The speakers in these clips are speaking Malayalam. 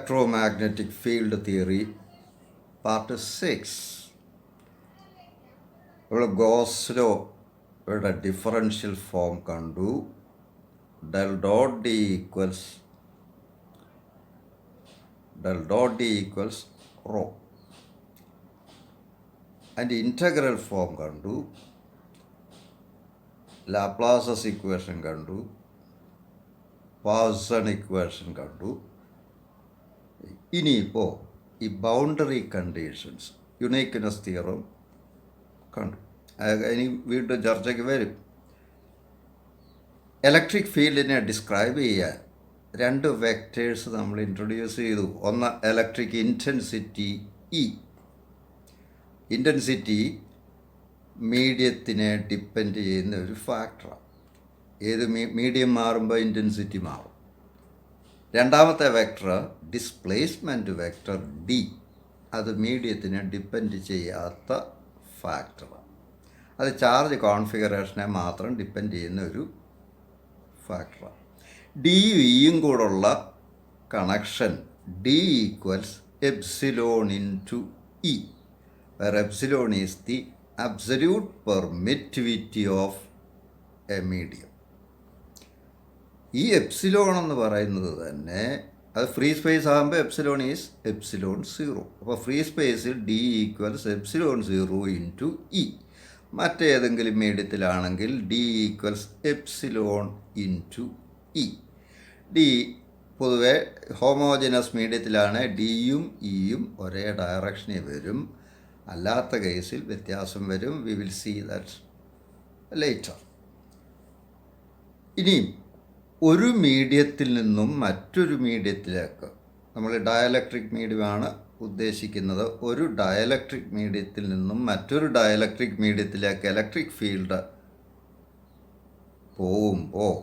Electromagnetic field theory, part 6. ഇവിടെ ഗോസ് ലോയുടെ ഡിഫറൻഷ്യൽ ഫോം കണ്ടു. del dot D equals rho. അതിൻ്റെ ഇൻ്റഗ്രൽ ഫോം കണ്ടു. ലാപ്ലാസസ് ഇക്വേഷൻ കണ്ടു. പോയ്സൺ ഇക്വേഷൻ കണ്ടു. ഇനിയിപ്പോൾ ഈ ബൗണ്ടറി കണ്ടീഷൻസ്, യുണീക്ക്നെസ് തിയറം കണ്ടു. ഇനി വീണ്ടും ചർച്ചയ്ക്ക് വരും. ഇലക്ട്രിക് ഫീൽഡിനെ ഡിസ്ക്രൈബ് ചെയ്യാൻ രണ്ട് വെക്റ്റേഴ്സ് നമ്മൾ ഇൻട്രൊഡ്യൂസ് ചെയ്തു. ഒന്ന് ഇലക്ട്രിക് ഇൻറ്റൻസിറ്റി ഇ. ഇൻറ്റൻസിറ്റി മീഡിയത്തിനെ ഡിപ്പെൻഡ് ചെയ്യുന്ന ഒരു ഫാക്ടറാണ്. ഏത് മീഡിയം മാറുമ്പോൾ ഇൻറ്റൻസിറ്റി മാറും. രണ്ടാമത്തെ വെക്ടർ ഡിസ്പ്ലേസ്മെൻറ്റ് വെക്ടർ ഡി. അത് മീഡിയത്തിനെ ഡിപ്പെൻഡ് ചെയ്യാത്ത ഫാക്ടറാണ്. അത് ചാർജ് കോൺഫിഗറേഷനെ മാത്രം ഡിപ്പെൻഡ് ചെയ്യുന്ന ഒരു ഫാക്ടറാണ്. ഡിയും ഇയും കൂടുള്ള connection D equals epsilon into E, where epsilon is the absolute permittivity of a medium. ഈ എപ്സിലോൺ എന്ന് പറയുന്നത് തന്നെ അത് ഫ്രീ സ്പേസ് ആകുമ്പോൾ എപ്സിലോൺ ഈസ് എപ്സിലോൺ 0. അപ്പോൾ ഫ്രീ സ്പേസിൽ D equals epsilon 0 into E. മറ്റേതെങ്കിലും മീഡിയത്തിലാണെങ്കിൽ D equals epsilon into E. D പൊതുവെ ഹോമോജനസ് മീഡിയത്തിലാണ് ഡിയും ഇയും ഒരേ ഡയറക്ഷനിൽ വരും. അല്ലാത്ത കേസിൽ വ്യത്യാസം വരും. We will see that later. ഇനിയും ഒരു മീഡിയത്തിൽ നിന്നും മറ്റൊരു മീഡിയത്തിലേക്ക്, നമ്മൾ ഡയലക്ട്രിക് മീഡിയമാണ് ഉദ്ദേശിക്കുന്നത്. ഒരു ഡയലക്ട്രിക് മീഡിയത്തിൽ നിന്നും മറ്റൊരു ഡയലക്ട്രിക് മീഡിയത്തിലേക്ക് ഇലക്ട്രിക് ഫീൽഡ് പോകുമ്പോൾ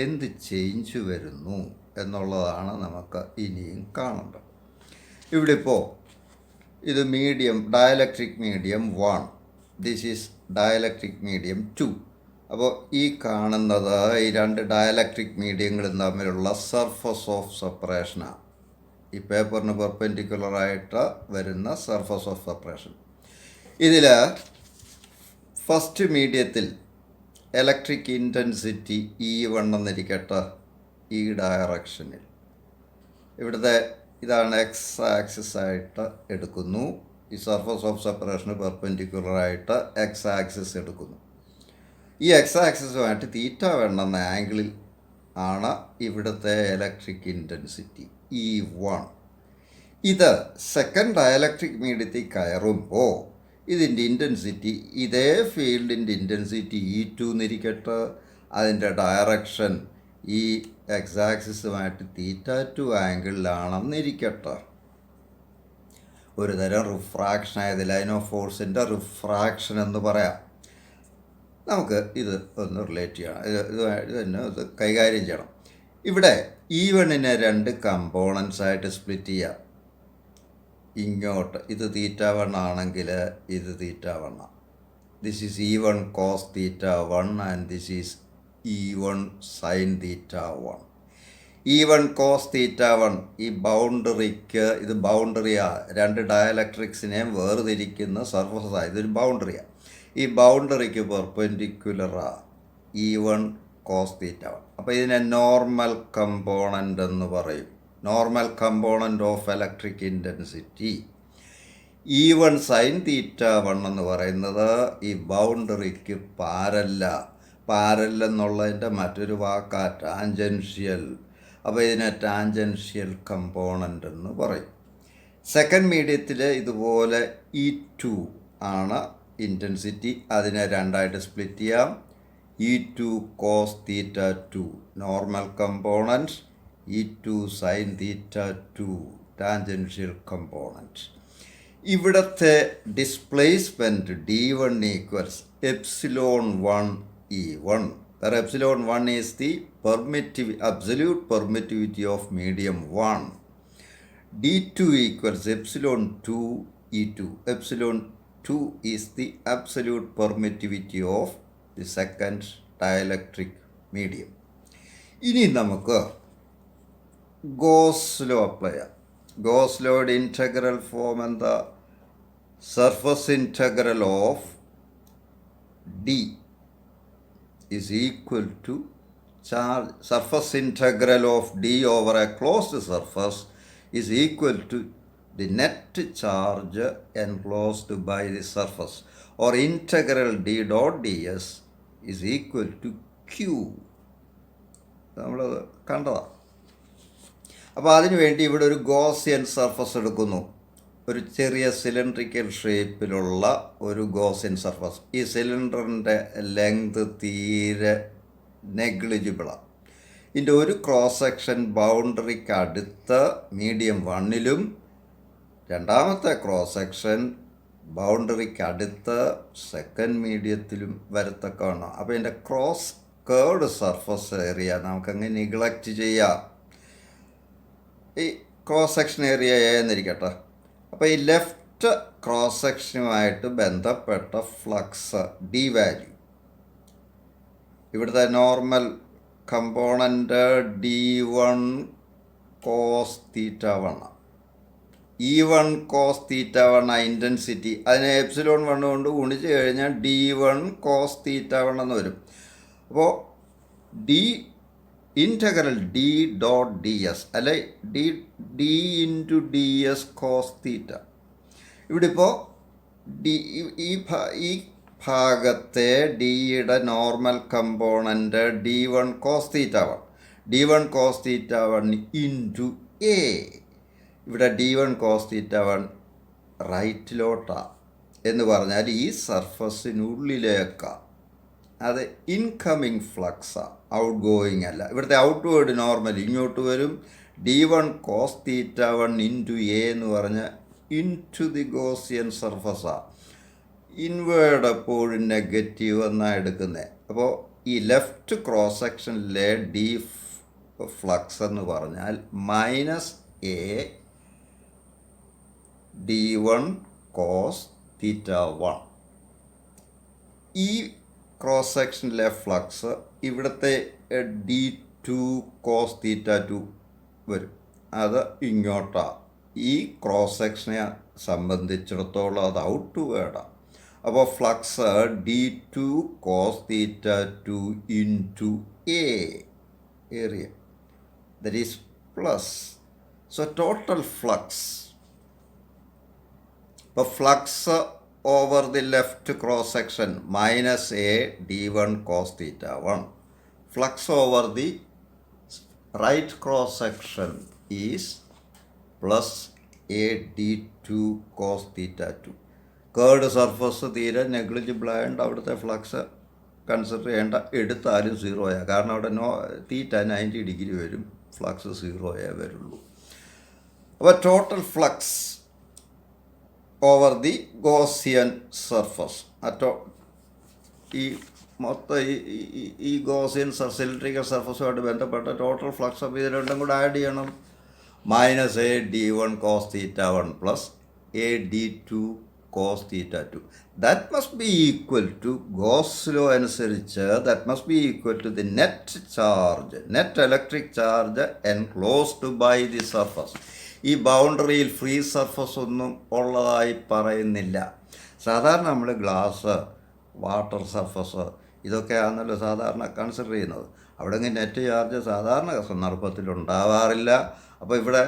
എന്ത് ചേഞ്ച് വരുന്നു എന്നുള്ളതാണ് നമുക്ക് ഇനിയും കാണേണ്ടത്. ഇവിടെ ഇപ്പോൾ ഇത് medium dielectric medium 1, this is dielectric medium 2. അപ്പോൾ ഈ കാണുന്നത് ഈ രണ്ട് ഡയലക്ട്രിക് മീഡിയങ്ങളും തമ്മിലുള്ള സർഫസ് ഓഫ് സെപ്പറേഷനാണ്. ഈ പേപ്പറിന് പെർപെൻഡിക്കുലറായിട്ട് വരുന്ന സർഫസ് ഓഫ് സെപ്പറേഷൻ. ഇതിൽ ഫസ്റ്റ് മീഡിയത്തിൽ ഇലക്ട്രിക് ഇൻറ്റൻസിറ്റി E1 എന്നിരിക്കട്ടെ, ഈ ഡയറക്ഷനിൽ. ഇവിടുത്തെ ഇതാണ് എക്സ് ആക്സിസ് ആയിട്ട് എടുക്കുന്നു. ഈ സർഫസ് ഓഫ് സെപ്പറേഷന് പെർപെൻഡിക്കുലറായിട്ട് എക്സ് ആക്സിസ് എടുക്കുന്നു. ഈ എക്സ് ആക്സിസുമായിട്ട് തീറ്റ വേണ്ടുന്ന ആംഗിളിൽ ആണ് ഇവിടുത്തെ ഇലക്ട്രിക് ഇൻറ്റൻസിറ്റി E1. ഇത് സെക്കൻഡ് ഡയലക്ട്രിക് മീഡിയത്തിൽ കയറുമ്പോൾ ഇതിൻ്റെ ഇൻറ്റൻസിറ്റി, ഇതേ ഫീൽഡിൻ്റെ ഇൻറ്റൻസിറ്റി E2 എന്നിരിക്കട്ടെ, അതിൻ്റെ ഡയറക്ഷൻ ഈ എക്സ് ആക്സിസുമായിട്ട് θ2 ആംഗിളിലാണെന്നിരിക്കട്ടെ. ഒരു തരം റിഫ്രാക്ഷൻ ആയത് ലൈൻ ഓഫ് ഫോഴ്സിൻ്റെ റിഫ്രാക്ഷൻ എന്ന് പറയാം. നമുക്ക് ഇത് ഒന്ന് റിലേറ്റ് ചെയ്യണം, ഇത് തന്നെ ഇത് കൈകാര്യം ചെയ്യണം. ഇവിടെ E1നെ രണ്ട് കമ്പോണൻസ് ആയിട്ട് സ്പ്ലിറ്റ് ചെയ്യാം. ഇങ്ങോട്ട് ഇത് θ1 ആണെങ്കിൽ ഇത് θ1. This is E1 cos θ1 and this is E1 sin θ1. E1 cos θ1 ഈ ബൗണ്ടറിക്ക്, ഇത് ബൗണ്ടറിയാണ്, രണ്ട് ഡയലക്ട്രിക്സിനെയും വേർതിരിക്കുന്ന സർഫസാണ്. ഇതൊരു ബൗണ്ടറിയാണ്. ഈ ബൗണ്ടറിക്ക് പെർപെൻഡിക്കുലറാണ് E1 cos θ1. അപ്പോൾ ഇതിനെ നോർമൽ കമ്പോണൻ്റ് എന്ന് പറയും. Normal component of electric intensity. E1 sin θ1 എന്ന് പറയുന്നത് ഈ ബൗണ്ടറിക്ക് പാരല്ല എന്നുള്ളതിൻ്റെ മറ്റൊരു വാക്കാ ടാൻജൻഷ്യൽ. അപ്പോൾ ഇതിനെ ടാൻജൻഷ്യൽ കമ്പോണൻ്റ് എന്ന് പറയും. സെക്കൻഡ് മീഡിയത്തിൽ ഇതുപോലെ E2 ആണ് ഇൻറ്റൻസിറ്റി. അതിനെ രണ്ടായിട്ട് സ്പ്ലിറ്റ് ചെയ്യാം. E2 cos θ2 normal component, E2 sin θ2 tangential component. ഇവിടുത്തെ displacement D1 equals epsilon 1 E1, where epsilon 1 is the absolute permittivity of medium 1. D2 equals epsilon 2 E2. Epsilon 2 is the absolute permittivity of the second dielectric medium. ഇനി നമുക്ക് ഗോസ് ലോ അപ്ലൈ ചെയ്യാം. Gauss load integral form and the surface integral of D is equal to charge. Surface integral of D over a closed surface is equal to the net charge enclosed by the surface, or integral D dot ds is equal to Q. നമ്മളത് കണ്ടതാണ്. അപ്പോൾ അതിനുവേണ്ടി ഇവിടെ ഒരു ഗോസിയൻ സർഫസ് എടുക്കുന്നു. ഒരു ചെറിയ സിലിണ്ട്രിക്കൽ ഷേപ്പിലുള്ള ഒരു ഗോസിയൻ സർഫസ്. ഈ സിലിണ്ടറിൻ്റെ ലെങ്ത് തീരെ നെഗ്ലിജിബിളാണ്. ഇതിൻ്റെ ഒരു ക്രോസ് സെക്ഷൻ ബൗണ്ടറിക്ക് അടുത്ത് മീഡിയം 1ലും രണ്ടാമത്തെ ക്രോസ് സെക്ഷൻ ബൗണ്ടറിക്ക് അടുത്ത് സെക്കൻഡ് മീഡിയത്തിലും വരത്തക്കാണ്. അപ്പോൾ ഇതിൻ്റെ ക്രോസ് കേർഡ് സർഫസ് ഏരിയ നമുക്കങ്ങ് നിഗ്ലക്റ്റ് ചെയ്യാം. ഈ ക്രോസ് സെക്ഷൻ ഏരിയ എന്നിരിക്കട്ടെ. അപ്പോൾ ഈ ലെഫ്റ്റ് ക്രോസ് സെക്ഷനുമായിട്ട് ബന്ധപ്പെട്ട ഫ്ലക്സ് ഡി വാല്യൂ, ഇവിടുത്തെ normal component D1 cos θ1, E1 cos θ1 intensity, അതിനെ ε1 കൊണ്ട് ഗുണിച്ച് കഴിഞ്ഞാൽ D1 cos θ1 എന്ന് വരും. അപ്പോൾ integral D dot D S അല്ലെ D into D S cos theta. ഇവിടെ ഇപ്പോൾ ഈ ഭാഗത്തെ ഡിയുടെ normal component D1 cos θ1, D1 cos θ1 into A. ഇവിടെ D1 കോസ് θ1 റൈറ്റിലോട്ടാണ് എന്ന് പറഞ്ഞാൽ ഈ സർഫസിനുള്ളിലേക്കാണ്. അത് ഇൻകമ്മിങ് ഫ്ലക്സാണ്, ഔട്ട് ഗോയിങ് അല്ല. ഇവിടുത്തെ ഔട്ട്വേർഡ് നോർമൽ ഇങ്ങോട്ട് വരും. D1 കോസ് θ1 ഇൻറ്റു എ എന്ന് പറഞ്ഞാൽ ഇൻറ്റു ദി ഗോസിയൻ സർഫസാണ്. ഇൻവേർഡ് എപ്പോഴും നെഗറ്റീവ് എന്നാണ് എടുക്കുന്നത്. അപ്പോൾ ഈ ലെഫ്റ്റ് ക്രോസ് സെക്ഷനിലെ ഡി ഫ്ലക്സ് എന്ന് പറഞ്ഞാൽ മൈനസ് എ D1 കോസ് θ1. ഈ ക്രോസ് സെക്ഷനിലെ ഫ്ലക്സ് ഇവിടുത്തെ D2 കോസ് θ2 വരും. അത് ഇങ്ങോട്ടാണ്. ഈ ക്രോസ് സെക്ഷനെ സംബന്ധിച്ചിടത്തോളം അത് ഔട്ട് വേർഡാണ്. അപ്പോൾ flux D2 cos θ2 into A area, that is plus. So total flux, ഇപ്പോൾ flux over the left cross section minus a D1 cos θ1. Flux over the right cross section is plus a D2 cos θ2. Curved surface തീരെ നെഗ്ലിജിബിൾ ആയതുകൊണ്ട് അവിടുത്തെ ഫ്ലക്സ് കൺസിഡർ ചെയ്യേണ്ട, എടുത്താലും സീറോയാണ്. കാരണം അവിടെ തീറ്റ 90 ഡിഗ്രി വരും, ഫ്ലക്സ് സീറോയേ വരുള്ളൂ. അപ്പോൾ total flux over the Gaussian surface ഈ മൊത്തം ഈ ഗോസിയൻ സിലിണ്ട്രിക്കൽ സർഫസുമായിട്ട് ബന്ധപ്പെട്ട ടോട്ടൽ ഫ്ലക്സ് അപ്പോൾ ഇത് രണ്ടും കൂടെ ആഡ് ചെയ്യണം. Minus a D1 cos θ1 plus a D2 cos θ2. That must be equal to Gauss law അനുസരിച്ച് that must be equal to the net charge, net electric charge enclosed by the surface. ഈ ബൗണ്ടറിയിൽ ഫ്രീ സർഫസ് ഒന്നും ഉള്ളതായി പറയുന്നില്ല. സാധാരണ നമ്മൾ ഗ്ലാസ്, വാട്ടർ സർഫസ് ഇതൊക്കെയാണല്ലോ സാധാരണ കൺസിഡർ ചെയ്യുന്നത്. അവിടെ നെറ്റ് ചാർജ് സാധാരണ സന്ദർഭത്തിൽ ഉണ്ടാവാറില്ല. അപ്പോൾ ഇവിടെ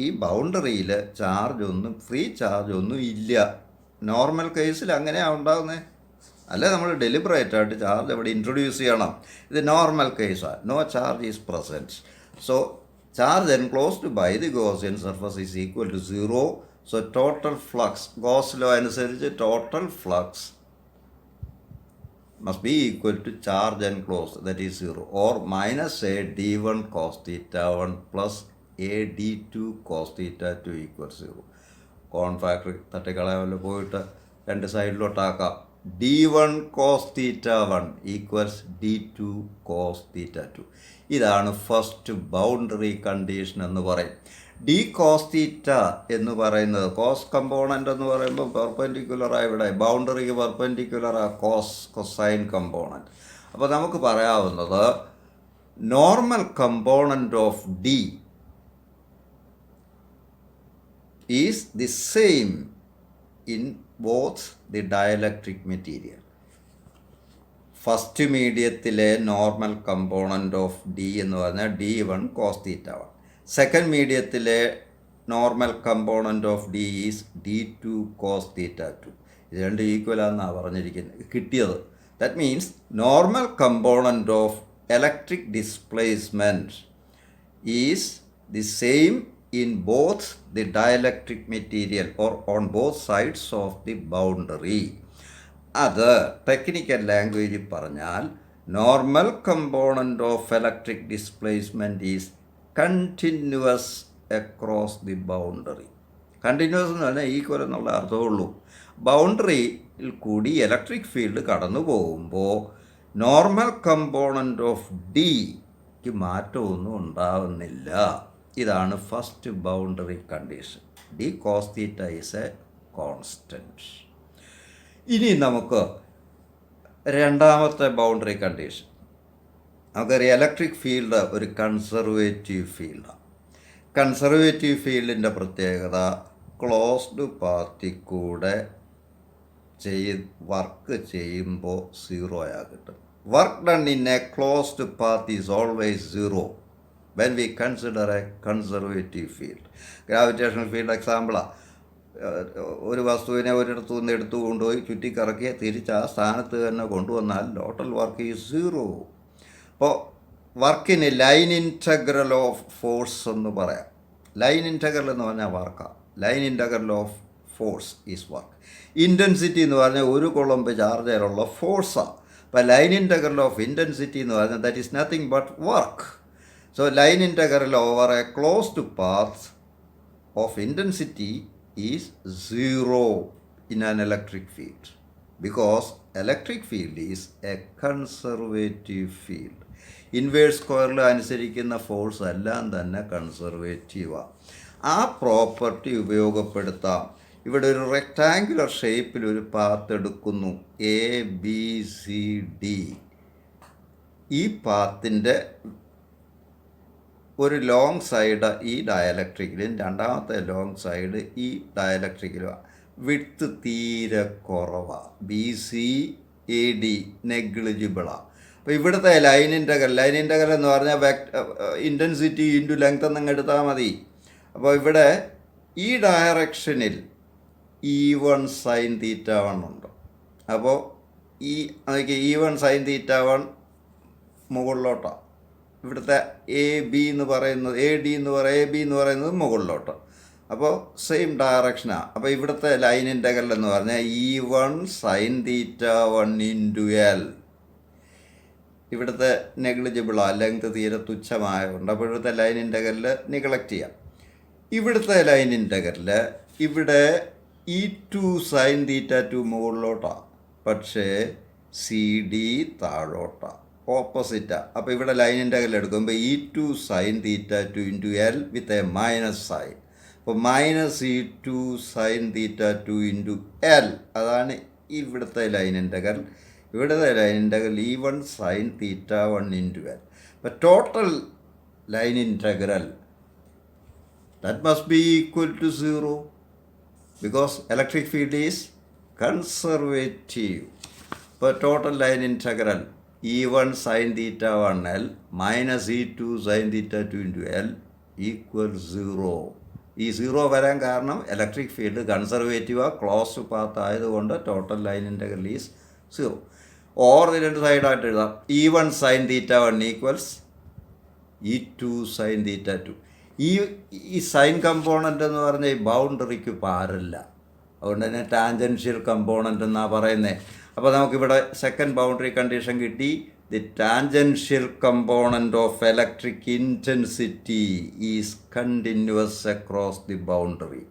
ഈ ബൗണ്ടറിയിൽ ചാർജ് ഒന്നും ഫ്രീ ചാർജ് ഒന്നും ഇല്ല. നോർമൽ കേസിൽ അങ്ങനെയാണ് ഉണ്ടാകുന്നത്. അല്ലേ നമ്മൾ ഡെലിബറേറ്റ് ആയിട്ട് ചാർജ് ഇവിടെ ഇൻട്രൊഡ്യൂസ് ചെയ്യണം. ഇത് നോർമൽ കേസാണ്. No charge is present. So charge enclosed by the Gaussian surface is equal to 0. So total flux, Gauss law അനുസരിച്ച് total flux must be equal to charge enclosed, that is 0, or minus a D1 cos θ1 plus a D2 cos θ2 equals 0. Cone factor തട്ടിക്കളയാമല്ലോ, പോയിട്ട് രണ്ട് സൈഡിലോട്ടാക്കാം. D1 cos θ1 equals D2 cos θ2. ഇതാണ് ഫസ്റ്റ് ബൗണ്ടറി കണ്ടീഷൻ എന്ന് പറയും. ഡി കോസ് തീറ്റ എന്ന് പറയുന്നത് കോസ് കമ്പോണൻ്റ് എന്ന് പറയുമ്പോൾ പെർപെൻഡിക്കുലറാണ്. ഇവിടെ ബൗണ്ടറിക്ക് പെർപെൻഡിക്കുലറാണ് കൊസൈൻ കമ്പോണൻറ്റ്. അപ്പോൾ നമുക്ക് പറയാവുന്നത് normal component of D is the same in both the dielectric material. First മീഡിയത്തിലെ നോർമൽ കമ്പോണൻ്റ് ഓഫ് ഡി എന്ന് പറഞ്ഞാൽ D1 cos θ1. സെക്കൻഡ് മീഡിയത്തിലെ normal component of D is D2 cos θ2. ഇത് രണ്ട് ഈക്വലാണെന്നാണ് പറഞ്ഞിരിക്കുന്നത് കിട്ടിയത്. That means normal component of electric displacement is the same in both the dielectric material or on both sides of the boundary. അത് ടെക്നിക്കൽ ലാംഗ്വേജിൽ പറഞ്ഞാൽ normal component of electric displacement is continuous across the boundary. Continuous എന്ന് പറഞ്ഞാൽ ഈക്വൽ എന്നുള്ള അർത്ഥമുള്ളൂ. ബൗണ്ടറിയിൽ കൂടി ഇലക്ട്രിക് ഫീൽഡ് കടന്നു പോകുമ്പോൾ നോർമൽ കമ്പോണൻ്റ് ഓഫ് ഡിക്ക് മാറ്റമൊന്നും ഉണ്ടാവുന്നില്ല. ഇതാണ് first boundary condition. D cos theta is a constant. ഇനി നമുക്ക് രണ്ടാമത്തെ ബൗണ്ടറി കണ്ടീഷൻ. നമുക്കറിയാം ഇലക്ട്രിക് ഫീൽഡ് ഒരു കൺസർവേറ്റീവ് ഫീൽഡാണ്. കൺസർവേറ്റീവ് ഫീൽഡിൻ്റെ പ്രത്യേകത ക്ലോസ്ഡ് പാത്തിൽ കൂടെ വർക്ക് ചെയ്യുമ്പോൾ 0 കിട്ടും. Work done in a closed path is always 0 when we consider a conservative field. Gravitational field എക്സാമ്പിളാണ്. ഒരു വസ്തുവിനെ ഒരിടത്തു നിന്ന് എടുത്തു കൊണ്ടുപോയി ചുറ്റിക്കറക്കി തിരിച്ച് ആ സ്ഥാനത്ത് തന്നെ കൊണ്ടുവന്നാൽ ടോട്ടൽ വർക്ക് ഈസ് 0. അപ്പോൾ വർക്കിന് ലൈൻ ഇൻറ്റഗ്രൽ ഓഫ് ഫോഴ്സ് എന്ന് പറയാം. ലൈൻ ഇൻറ്റഗ്രൽ എന്ന് പറഞ്ഞാൽ വർക്കാണ്. Line integral of force is work. Intensity എന്ന് പറഞ്ഞാൽ ഒരു കൊളംബ് ചാർജിലുള്ള ഫോഴ്സാണ്. അപ്പോൾ ലൈൻ ഇൻറ്റഗ്രൽ ഓഫ് ഇൻറ്റൻസിറ്റി എന്ന് പറഞ്ഞാൽ that is nothing but work. So line integral over a closed path of intensity is 0 in an electric field because electric field is a conservative field. Inverse സ്ക്വയറിൽ അനുസരിക്കുന്ന ഫോഴ്സ് എല്ലാം തന്നെ കൺസർവേറ്റീവാണ്. ആ പ്രോപ്പർട്ടി ഉപയോഗപ്പെടുത്താം. ഇവിടെ ഒരു റെക്റ്റാങ്കുലർ ഷേപ്പിൽ ഒരു പാത്ത് എടുക്കുന്നു, ABCD. ഈ പാത്തിൻ്റെ ഒരു ലോങ് സൈഡ് ഈ ഡയലക്ട്രിക്കിലും രണ്ടാമത്തെ ലോങ് സൈഡ് ഈ ഡയലക്ട്രിക്കിലും. വിഡ്ത്ത് തീരെ കുറവാണ്. BCAD നെഗ്ലിജിബിളാണ്. അപ്പോൾ ഇവിടുത്തെ ലൈൻ ഇൻറ്റഗ്രൽ എന്ന് പറഞ്ഞാൽ ഇൻറ്റൻസിറ്റി ഇൻറ്റു ലെങ്ത് എന്നങ്ങ് എടുത്താൽ മതി. അപ്പോൾ ഇവിടെ ഈ ഡയറക്ഷനിൽ E1 sin θ1 ഉണ്ട്. അപ്പോൾ E1 sin θ1 മുകളിലോട്ടാണ്. ഇവിടുത്തെ AB എന്ന് പറയുന്നത് AD എന്ന് പറയുന്നത് മുകളിലോട്ട്. അപ്പോൾ സെയിം ഡയറക്ഷനാണ്. അപ്പോൾ ഇവിടുത്തെ ലൈൻ ഇൻറ്റഗ്രൽ എന്ന് പറഞ്ഞാൽ E1 sin θ1 ഇൻറ്റു L. ഇവിടുത്തെ നെഗ്ലിജിബിളാണ്, ലെങ്ത് തീരെ തുച്ഛമായതുകൊണ്ട്. അപ്പോൾ ഇവിടുത്തെ ലൈൻ ഇൻറ്റഗ്രൽ നിഗ്ലക്റ്റ് ചെയ്യാം. ഇവിടുത്തെ ലൈൻ ഇൻറ്റഗ്രൽ ഇവിടെ E2 sin θ2 മുകളിലോട്ടാണ്, പക്ഷേ CD താഴോട്ടാണ്, ഓപ്പോസിറ്റാണ്. അപ്പോൾ ഇവിടെ ലൈൻ ഇൻറ്റഗ്രൽ എടുക്കുമ്പോൾ E2 sin θ2 into L with a minus sign. അപ്പോൾ -E2 sin θ2 ഇൻറ്റു L, അതാണ് ഇവിടുത്തെ ലൈൻ ഇൻറ്റഗ്രൽ. ഇവിടുത്തെ line integral E1 sin θ1 into L. അപ്പോൾ total line integral that must be equal to 0 because electric field is conservative. അപ്പോൾ total line integral E1 sin θ1 L minus E2 sin θ2 into L equal 0. ഈ 0 വരാൻ കാരണം ഇലക്ട്രിക് ഫീൽഡ് കൺസർവേറ്റീവാണ്, ക്ലോസ്ഡ് പാത്ത് ആയതുകൊണ്ട് total line integral is 0. Or രണ്ട് സൈഡായിട്ട് എഴുതാം. E1 sin θ1 equals E2 sin θ2. ഈ സൈൻ കമ്പോണൻ്റ് എന്ന് പറഞ്ഞാൽ ഈ ബൗണ്ടറിക്ക് പാരില്ല, അതുകൊണ്ട് തന്നെ ടാൻജൻഷ്യൽ കമ്പോണൻ്റ് എന്നാണ് പറയുന്നത്. അപ്പോൾ നമുക്കിവിടെ സെക്കൻഡ് ബൗണ്ടറി കണ്ടീഷൻ കിട്ടി. The tangential component of electric intensity is continuous across the boundary.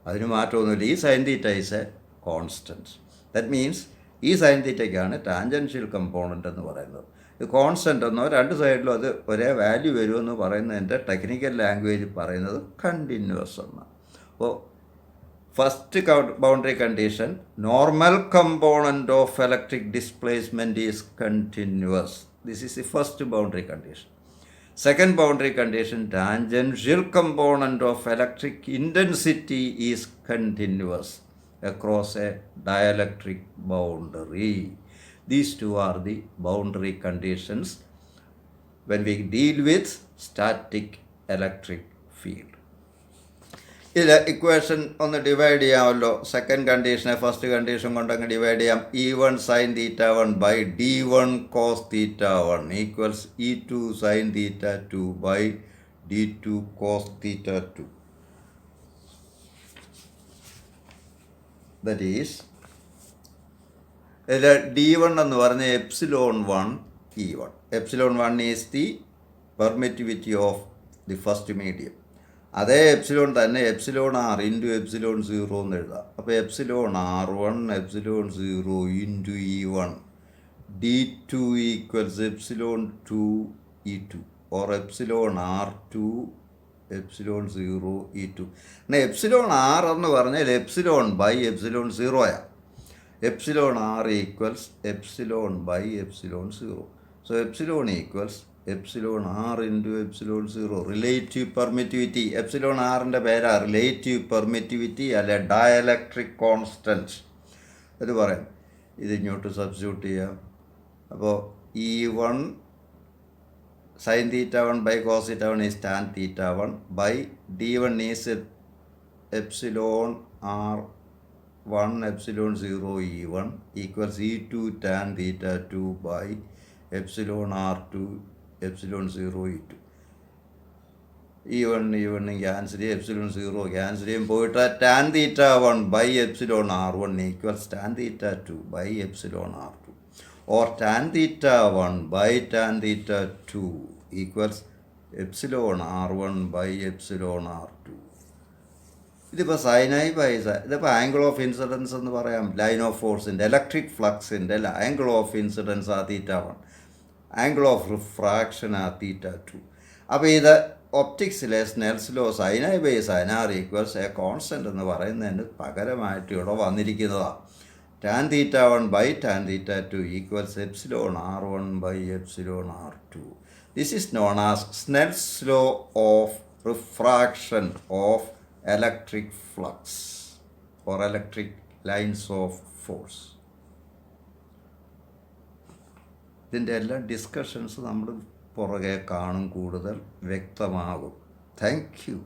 അതിന് മാറ്റമൊന്നുമില്ല. ഈ sine theta is a constant. That means ഈ സൈൻ തീറ്റയ്ക്കാണ് ടാൻജൻഷ്യൽ കമ്പോണൻ്റ് എന്ന് പറയുന്നത്. ഇത് കോൺസ്റ്റൻ്റ് എന്നോ രണ്ട് സൈഡിലും അത് ഒരേ വാല്യൂ വരുമെന്ന് പറയുന്നതിൻ്റെ ടെക്നിക്കൽ ലാംഗ്വേജ് പറയുന്നത് കണ്ടിന്യൂവസ് എന്നാണ്. അപ്പോൾ first boundary condition, normal component of electric displacement is continuous. This is the first boundary condition. Second boundary condition, tangential component of electric intensity is continuous across a dielectric boundary. These two are the boundary conditions when we deal with static electric field. ഇതിൽ ഇക്വേഷൻ ഒന്ന് ഡിവൈഡ് ചെയ്യാമല്ലോ. സെക്കൻഡ് കണ്ടീഷനെ ഫസ്റ്റ് കണ്ടീഷൻ കൊണ്ടങ്ങ് ഡിവൈഡ് ചെയ്യാം. E1 sin θ1 by D1 cos θ1 equals E2 sin θ2 by D2 cos θ2. That is, ഇതിൽ D1 എന്ന് പറഞ്ഞ epsilon 1 E1. Epsilon 1 is the permittivity of the first medium. അതേ എപ്സിലോൺ തന്നെ എപ്സിലോൺ ആർ ഇൻറ്റു എപ്സിലോൺ 0 എന്ന് എഴുതാം. അപ്പോൾ epsilon R1 epsilon 0 into E1 D2 equals epsilon 2 E2 or epsilon R2 epsilon 0 E2. എന്നാൽ എപ്സിലോൺ ആർ എന്ന് പറഞ്ഞാൽ epsilon by epsilon 0 epsilon R equals epsilon by epsilon 0. So epsilon equals epsilon R into epsilon 0. Relative permittivity. Epsilon ആറിൻ്റെ പേരാ റിലേറ്റീവ് പെർമിറ്റിവിറ്റി അല്ലെ ഡയലക്ട്രിക് കോൺസ്റ്റൻറ്റ് ഇത് പറയാം. ഇത് ഇങ്ങോട്ട് സബ്സ്റ്റിറ്റ്യൂട്ട് ചെയ്യാം. അപ്പോൾ E1 sin θ1 by cos θ1 is tan θ1 by D1 is epsilon R1 epsilon 0 E1 equals E2 tan θ2 by epsilon R2 epsilon 0 E2. E1 cancel ചെയ്യും, എപ്സിലോൺ 0 ക്യാൻസൽ ചെയ്യും, പോയിട്ട് tan θ1 by epsilon R1 equals tan θ2 by epsilon R2 or tan θ1 by tan θ2 equals epsilon R1 by epsilon R2. ഇതിപ്പോൾ സൈനായി പൈസ ഇതിപ്പോൾ ആംഗിൾ ഓഫ് ഇൻസിഡൻസ് എന്ന് പറയാം. ലൈൻ ഓഫ് ഫോഴ്സിൻ്റെ ഇലക്ട്രിക് ഫ്ലക്സിൻ്റെ ആംഗിൾ ഓഫ് ഇൻസിഡൻസ് ആ θ1, ആംഗിൾ ഓഫ് റിഫ്രാക്ഷൻ ആ θ2. അപ്പോൾ ഇത് ഒപ്റ്റിക്സിലെ Snell's law sine i by sine r equals a constant എന്ന് പറയുന്നതിന് പകരമായിട്ട് ഇവിടെ വന്നിരിക്കുന്നതാണ്. tan θ1 by tan θ2 equals epsilon R1 by epsilon R2. This is known as Snell's law of refraction of electric flux or electric lines of force. ഇതിൻ്റെ എല്ലാ ഡിസ്കഷൻസ് നമ്മൾ പുറകെ കാണും, കൂടുതൽ വ്യക്തമാകും. Thank you.